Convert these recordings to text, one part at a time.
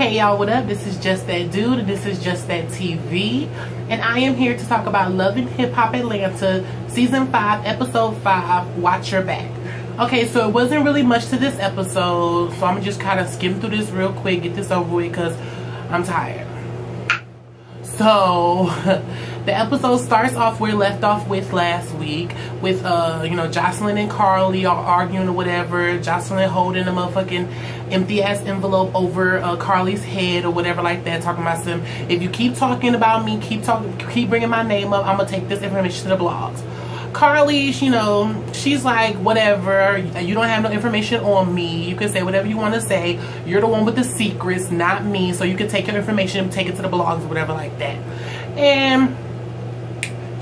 Hey y'all, what up? This is Just That Dude and this is Just That TV, and I am here to talk about Love and Hip Hop Atlanta Season 5 Episode 5, Watch Your Back. Okay, so it wasn't really much to this episode, so I'm just kind of skim through this real quick, get this over with because I'm tired. So the episode starts off where we left off with last week with Jocelyn and Carly all arguing or whatever. Jocelyn holding a motherfucking empty ass envelope over Carly's head or whatever like that, talking about some, if you keep talking about me, keep bringing my name up, I'm gonna take this information to the blogs. Carly, she's like, whatever, you don't have no information on me, you can say whatever you want to say, you're the one with the secrets, not me, so you can take your information and take it to the blogs or whatever like that. And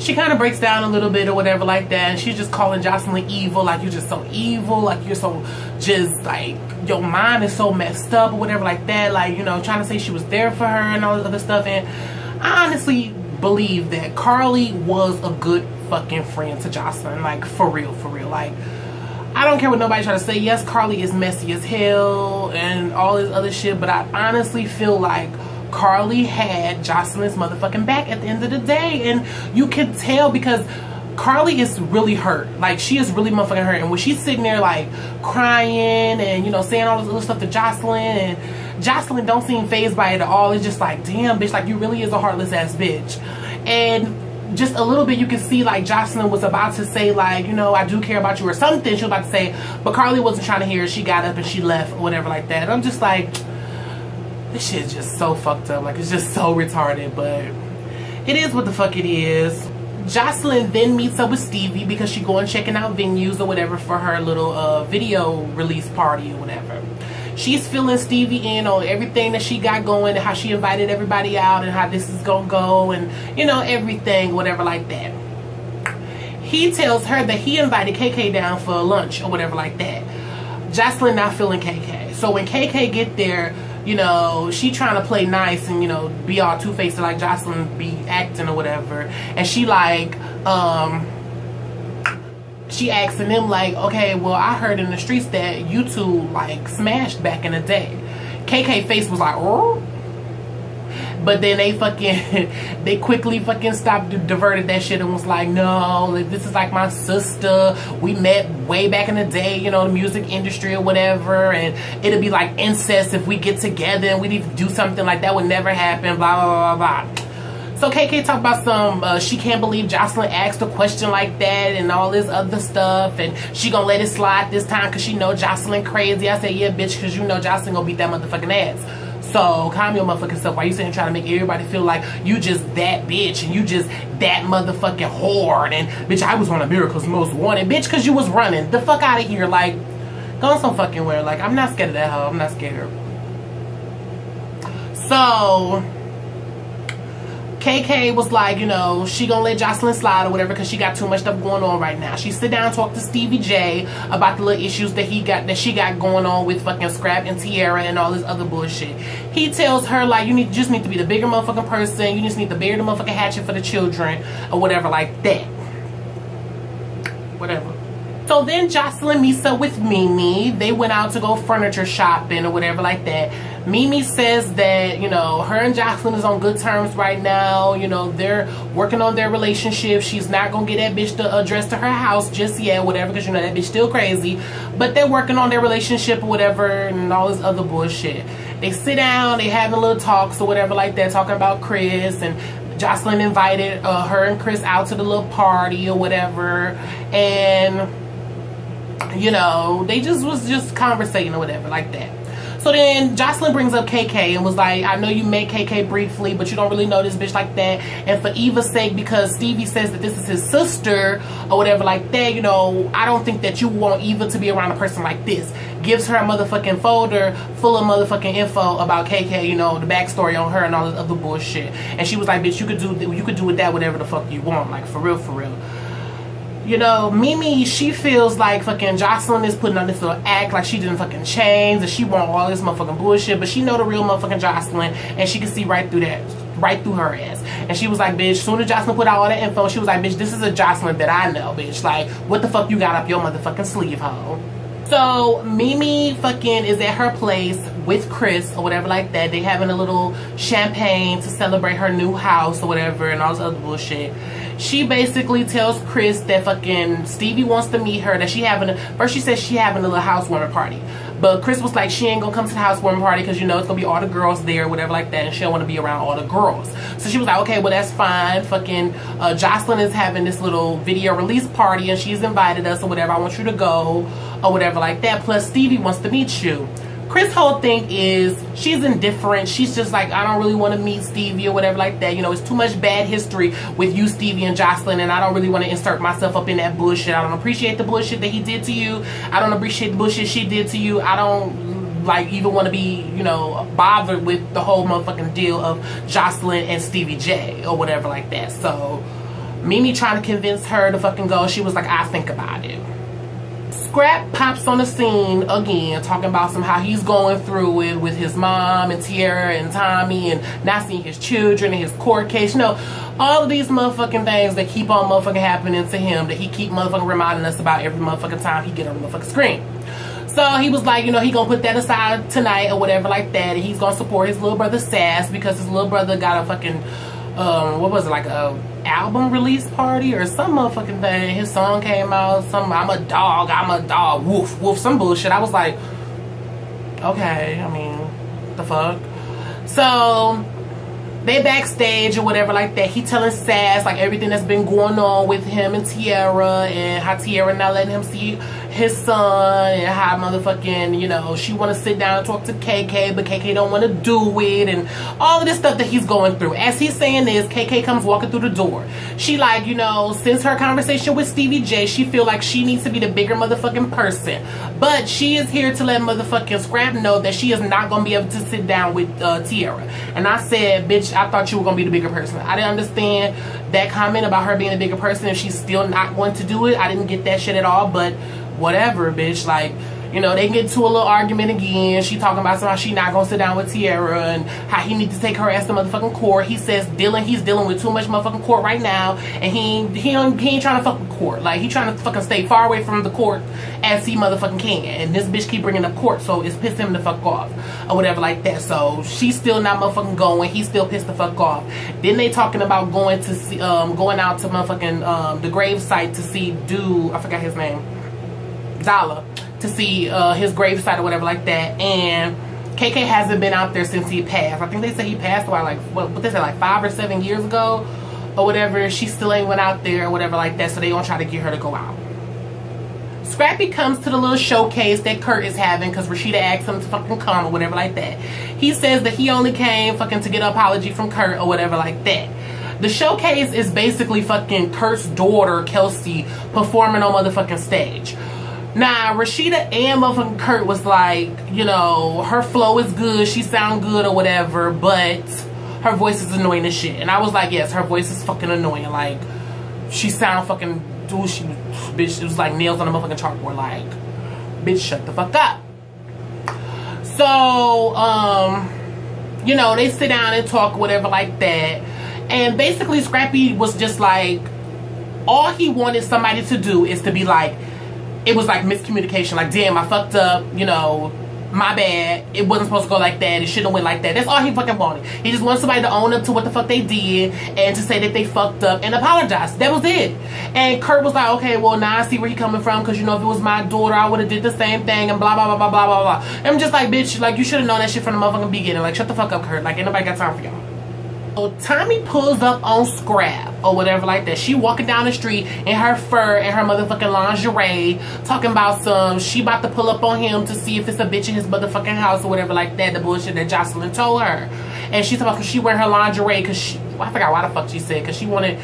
she kind of breaks down a little bit or whatever like that, and she's just calling Jocelyn evil, like, you're just so evil, like, you're so just, like, your mind is so messed up or whatever like that, like, trying to say she was there for her and all this other stuff. And I honestly believe that Carly was a good fucking friend to Jocelyn, like, for real, like, I don't care what nobody try to say. Yes, Carly is messy as hell and all this other shit, but I honestly feel like Carly had Jocelyn's motherfucking back at the end of the day, and you can tell because Carly is really hurt. Like, she is really motherfucking hurt, and when she's sitting there like crying and saying all this other stuff to Jocelyn, and Jocelyn don't seem fazed by it at all. It's just like, damn bitch, like, you really is a heartless ass bitch. And just a little bit you can see like Jocelyn was about to say like, I do care about you or something she was about to say, but Carly wasn't trying to hear it. She got up and she left or whatever like that. And I'm just like, this shit is just so fucked up. Like, it's just so retarded, but it is what the fuck it is. Jocelyn then meets up with Stevie because she going checking out venues or whatever for her little video release party or whatever. She's filling Stevie in on everything that she got going and how she invited everybody out and how this is gonna go and everything, whatever like that. He tells her that he invited KK down for lunch or whatever like that. Jocelyn not feeling KK. So when KK get there, she trying to play nice and be all two-faced like Jocelyn be acting or whatever, and she like she asking them like, okay, well, I heard in the streets that you two like smashed back in the day. KK face was like, oh, but then they quickly fucking stopped, diverted that shit and was like, no, this is like my sister, we met way back in the day, the music industry or whatever, and it'll be like incest if we get together and we need to do something like that, would never happen, blah blah blah blah. So KK talked about some, she can't believe Jocelyn asked a question like that and all this other stuff, and she gonna let it slide this time because she know Jocelyn crazy. I said, yeah, bitch, because Jocelyn gonna beat that motherfucking ass. So calm your motherfucking self. Why you sitting trying to make everybody feel like you just that bitch and you just that motherfucking whore, and bitch, I was one of Miracle's Most Wanted, bitch, because you was running the fuck out of here. Like, go on some fucking where. Like, I'm not scared of that hoe. I'm not scared. So KK was like, she gonna let Jocelyn slide or whatever because she got too much stuff going on right now. She sit down and talk to Stevie J about the little issues that she got going on with fucking Scrap and Tierra and all this other bullshit. He tells her like, you just need to be the bigger motherfucking person. You just need to bury the motherfucking hatchet for the children or whatever like that. Whatever. So then Jocelyn meets up with Mimi. They went out to go furniture shopping or whatever like that. Mimi says that, her and Jocelyn is on good terms right now. They're working on their relationship. She's not going to get that bitch to address to her house just yet, whatever, because that bitch still crazy. But they're working on their relationship or whatever and all this other bullshit. They sit down, they having little talks or whatever like that, talking about Chris, and Jocelyn invited her and Chris out to the little party or whatever. And they was just conversating or whatever like that. So then Jocelyn brings up KK and was like, I know you met KK briefly, but you don't really know this bitch like that. And for Eva's sake, because Stevie says that this is his sister or whatever like that, I don't think that you want Eva to be around a person like this. Gives her a motherfucking folder full of motherfucking info about KK, the backstory on her and all this other bullshit. And she was like, bitch, you could do with that whatever the fuck you want. Like, for real, for real. Mimi, she feels like fucking Jocelyn is putting on this little act like she didn't fucking change and she want all this motherfucking bullshit, but she know the real motherfucking Jocelyn and she can see right through that, right through her ass. And she was like, bitch, soon as Jocelyn put out all that info, she was like, bitch, this is a Jocelyn that I know, bitch. Like, what the fuck you got up your motherfucking sleeve, hoe? So Mimi fucking is at her place with Chris or whatever like that. They having a little champagne to celebrate her new house or whatever and all this other bullshit. She basically tells Chris that fucking Stevie wants to meet her, that first she says she having a little housewarming party. But Chris was like, she ain't gonna come to the housewarming party because, you know, it's gonna be all the girls there, whatever like that, and she don't want to be around all the girls. So she was like, okay, well, that's fine. Fucking Jocelyn is having this little video release party and she's invited us or whatever. I want you to go or whatever like that. Plus, Stevie wants to meet you. Chris' whole thing is she's indifferent. She's just like, I don't really want to meet Stevie or whatever like that. You know, it's too much bad history with you, Stevie, and Jocelyn, and I don't really want to insert myself up in that bullshit. I don't appreciate the bullshit that he did to you. I don't appreciate the bullshit she did to you. I don't like even want to be, you know, bothered with the whole motherfucking deal of Jocelyn and Stevie J or whatever like that. So Mimi trying to convince her to fucking go. She was like, I think about it. Scrap pops on the scene again, talking about how he's going through it with his mom and Tierra and Tommy and not seeing his children and his court case. You know, all of these motherfucking things that keep on motherfucking happening to him that he keep motherfucking reminding us about every motherfucking time he get on the motherfucking screen. So he was like, you know, he gonna put that aside tonight or whatever like that, and he's gonna support his little brother Sass because his little brother got a fucking what was it, like a album release party or some motherfucking thing. His song came out, I'm a dog, woof woof, some bullshit. I was like, okay, I mean, the fuck. So they backstage or whatever like that. He telling Sass like everything that's been going on with him and Tierra, and how Tierra not letting him see his son, and how motherfucking, you know, she want to sit down and talk to KK, but KK don't want to do it, and all of this stuff that he's going through. As he's saying this, KK comes walking through the door. She like, you know, since her conversation with Stevie J, she feel like she needs to be the bigger motherfucking person, but she is here to let motherfucking Scrap know that she is not gonna be able to sit down with Tierra. And I said, bitch, I thought you were gonna be the bigger person. I didn't understand that comment about her being a bigger person if she's still not going to do it. I didn't get that shit at all, but whatever, bitch. Like, you know, they get into a little argument again. She talking about somehow she not gonna sit down with Tierra and how he needs to take her ass to motherfucking court. He says he's dealing with too much motherfucking court right now, and he ain't trying to fuck with court. Like, he trying to fucking stay far away from the court as he motherfucking can. And this bitch keep bringing up court, so it's pissed him the fuck off or whatever like that. So she's still not motherfucking going. He's still pissed the fuck off. Then they talking about going to see, going out to motherfucking the grave site to see I forgot his name, Dollar, to see his gravesite or whatever like that. And KK hasn't been out there since he passed. I think they say he passed away like, what they say, like 5 or 7 years ago or whatever. She still ain't went out there or whatever like that, so they gonna try to get her to go out. Scrappy comes to the little showcase that Kurt is having because Rashida asked him to fucking come or whatever like that. He says that he only came fucking to get an apology from Kurt or whatever like that. The showcase is basically fucking Kurt's daughter, Kelsey, performing on motherfucking stage. Now, Rashida and motherfucking Kurt was like, you know, her flow is good, she sound good or whatever, but her voice is annoying as shit. And I was like, yes, her voice is fucking annoying. Like, she sound fucking douchey, bitch. It was like nails on a motherfucking chalkboard. Like, bitch, shut the fuck up. So, you know, they sit down and talk, whatever like that. And basically, Scrappy was just like, all he wanted somebody to do is to be like, it was like miscommunication, like, damn, I fucked up, you know, my bad, it wasn't supposed to go like that, it shouldn't have went like that. That's all he fucking wanted. He just wanted somebody to own up to what the fuck they did and to say that they fucked up and apologize. That was it. And Kurt was like, okay, well, now I see where he coming from, because, you know, if it was my daughter, I would have did the same thing and blah, blah, blah, blah, blah, blah, blah. And I'm just like, bitch, like, you should have known that shit from the motherfucking beginning. Like, shut the fuck up, Kurt. Like, ain't nobody got time for y'all. So Tommy pulls up on Scrap or whatever like that. She walking down the street in her fur and her motherfucking lingerie, talking about she about to pull up on him to see if it's a bitch in his motherfucking house or whatever like that. The bullshit that Jocelyn told her. And she's talking about she wearing her lingerie because I forgot why the fuck she said, because she wanted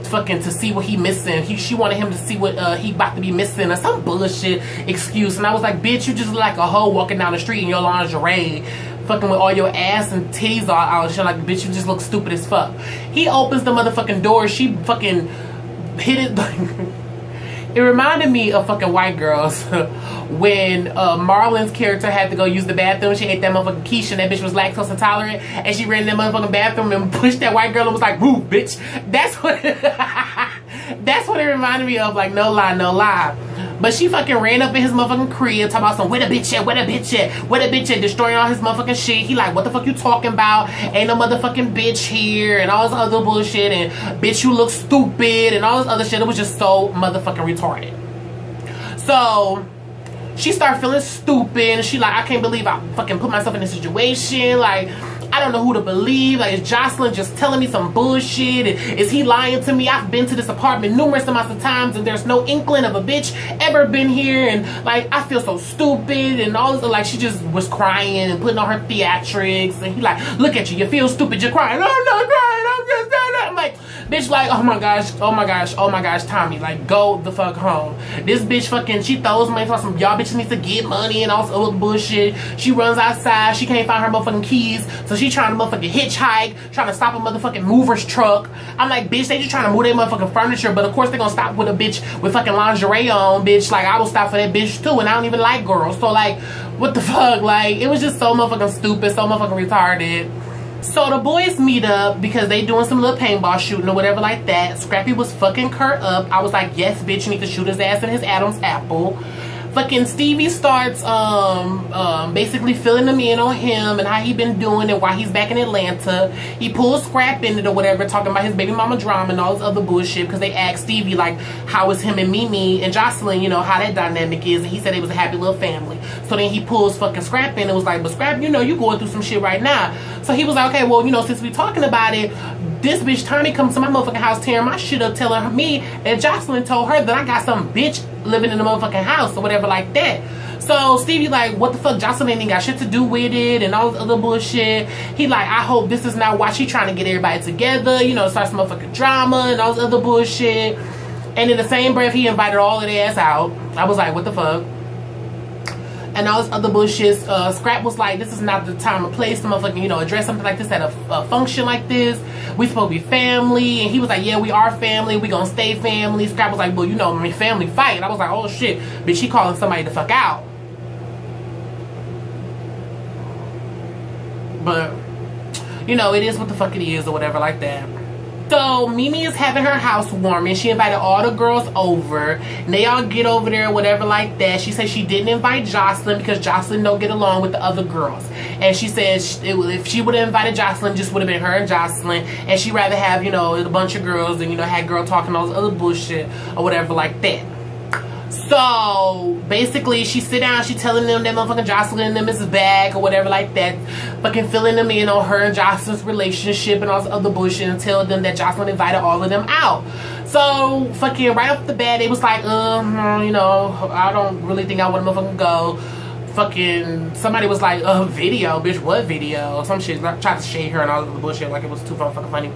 fucking to see what he missing. She wanted him to see what he about to be missing or some bullshit excuse. And I was like, bitch, you just look like a hoe walking down the street in your lingerie, fucking with all your ass and titties all out and shit. Like, bitch, you just look stupid as fuck. He opens the motherfucking door. She fucking hit it. Like, it reminded me of fucking White Girls when Marlon's character had to go use the bathroom. She ate that motherfucking quiche and that bitch was lactose intolerant, and she ran in that motherfucking bathroom and pushed that white girl and was like, woo, bitch. That's what that's what it reminded me of. Like, no lie, no lie. But she fucking ran up in his motherfucking crib, talking about some, where the bitch at, where the bitch at, where the bitch at, destroying all his motherfucking shit. He like, what the fuck you talking about? Ain't no motherfucking bitch here, and all this other bullshit, and bitch, you look stupid, and all this other shit. It was just so motherfucking retarded. So she started feeling stupid, and she like, I can't believe I fucking put myself in this situation. Like, I don't know who to believe. Like, is Jocelyn just telling me some bullshit? Is he lying to me? I've been to this apartment numerous amounts of times, and there's no inkling of a bitch ever been here, and like, I feel so stupid, and all this. Like, she just was crying and putting on her theatrics, and he like, look at you, you feel stupid, you're crying. No, I'm not crying, I'm just saying that. I'm like, bitch, like, oh my gosh, oh my gosh, oh my gosh, Tommy, like, go the fuck home. This bitch fucking, she throws money for some, y'all bitches need to get money and all this other bullshit. She runs outside, she can't find her motherfucking keys, so she trying to motherfucking hitchhike, trying to stop a motherfucking mover's truck. I'm like, bitch, they just trying to move their motherfucking furniture, but of course they gonna stop with a bitch with fucking lingerie on, bitch. Like, I will stop for that bitch too, and I don't even like girls, so like, what the fuck? Like, it was just so motherfucking stupid, so motherfucking retarded. So the boys meet up because they doing some little paintball shooting or whatever like that. Scrappy was fucking Kurt up. I was like, yes, bitch, you need to shoot his ass in his Adam's apple. Fucking Stevie starts basically filling him in on him and how he been doing and why he's back in Atlanta. He pulls Scrap in it or whatever, talking about his baby mama drama and all this other bullshit, because they asked Stevie like, how is him and Mimi and Jocelyn, you know, how that dynamic is, and he said it was a happy little family. So then he pulls fucking Scrap in and was like, but Scrap, you know, you going through some shit right now. So he was like, okay, well, you know, since we talking about it, this bitch Tommy comes to my motherfucking house tearing my shit up, telling me that Jocelyn told her that I got some bitch living in the motherfucking house or whatever like that. So Stevie like, what the fuck, Jocelyn ain't got shit to do with it and all this other bullshit. He like, I hope this is not why she trying to get everybody together, you know, start some motherfucking drama and all this other bullshit. And in the same breath, he invited all of their ass out. I was like, what the fuck? And all this other bullshit. Scrap was like, this is not the time or place to motherfucking, you know, address something like this at a function like this. We supposed to be family. And he was like, yeah, we are family. We gonna stay family. Scrap was like, well, you know, I mean, family fight. And I was like, oh shit, bitch, she calling somebody the fuck out. But, you know, it is what the fuck it is or whatever like that. So Mimi is having her house warming. She invited all the girls over, and they all get over there, whatever like that. She said she didn't invite Jocelyn because Jocelyn don't get along with the other girls, and she said if she would have invited Jocelyn, just would have been her and Jocelyn, and she'd rather have, you know, a bunch of girls and, you know, had girl talking all this other bullshit or whatever like that. So basically she sit down, she telling them that motherfucking Jocelyn and them is back or whatever like that, fucking filling them in on her and Jocelyn's relationship and all this other bullshit, and tell them that Jocelyn invited all of them out. So fucking right off the bat they was like, you know, I don't really think I want to motherfucking go. Fucking somebody was like, video, bitch, what video? Some shit, tried to shade her and all the bullshit like it was too fucking funny.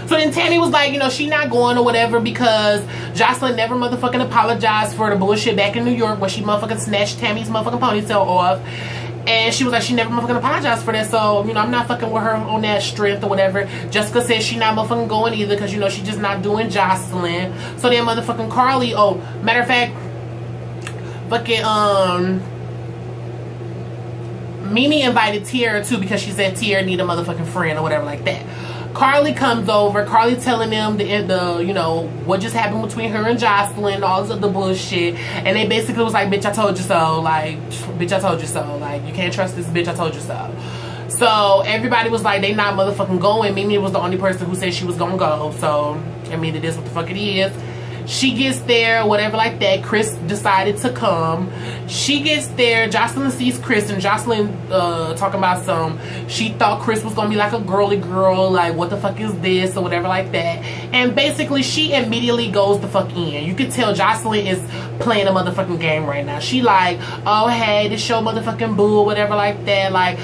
So then Tammy was like, you know, she not going or whatever because Jocelyn never motherfucking apologized for the bullshit back in New York where she motherfucking snatched Tammy's motherfucking ponytail off. And she was like, she never motherfucking apologized for that. So, you know, I'm not fucking with her on that strength or whatever. Jessica said she not motherfucking going either because, you know, she just not doing Jocelyn. So then motherfucking Carly, oh, matter of fact, fucking, Mimi invited Tiara too because she said Tiara need a motherfucking friend or whatever like that. Carly comes over. Carly telling them the you know, what just happened between her and Jocelyn, all this other bullshit, and they basically was like, bitch, I told you so. Like, bitch, I told you so. Like, you can't trust this bitch, I told you so. So everybody was like, they not motherfucking going. Mimi was the only person who said she was gonna go. So I mean, it is what the fuck it is. She gets there, whatever like that. Chris decided to come. She gets there. Jocelyn sees Chris, and Jocelyn talking about some, she thought Chris was gonna be like a girly girl, like what the fuck is this or whatever like that. And basically she immediately goes the fuck in. You can tell Jocelyn is playing a motherfucking game right now. She like, oh hey, this show motherfucking boo or whatever like that. Like,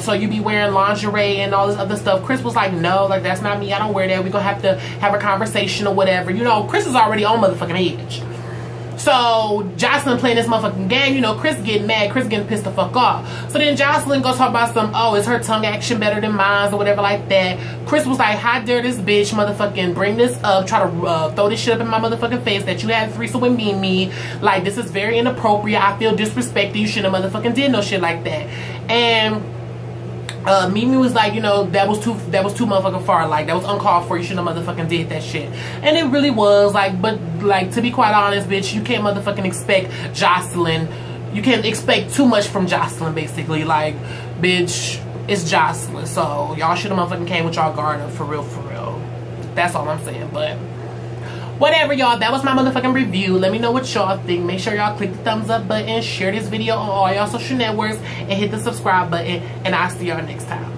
so you be wearing lingerie and all this other stuff. Chris was like, no, like that's not me, I don't wear that. We're gonna have to have a conversation or whatever. You know, Chris is already on motherfucking edge. So Jocelyn playing this motherfucking game, you know, Chris getting mad, Chris getting pissed the fuck off. So then Jocelyn goes talk about some, oh, is her tongue action better than mine or whatever like that. Chris was like, how dare this bitch motherfucking bring this up, try to throw this shit up in my motherfucking face that you had a threesome with Mimi. Like, this is very inappropriate. I feel disrespected. You shouldn't have motherfucking did no shit like that. And Mimi was like, you know, that was too motherfucking far. Like, that was uncalled for. You shouldn't have motherfucking did that shit. And it really was. Like, but, like, to be quite honest, bitch, you can't motherfucking expect Jocelyn. You can't expect too much from Jocelyn, basically. Like, bitch, it's Jocelyn. So, y'all should have motherfucking came with y'all guard up, for real, for real. That's all I'm saying. But whatever, y'all. That was my motherfucking review. Let me know what y'all think. Make sure y'all click the thumbs up button. Share this video on all y'all social networks. And hit the subscribe button. And I'll see y'all next time.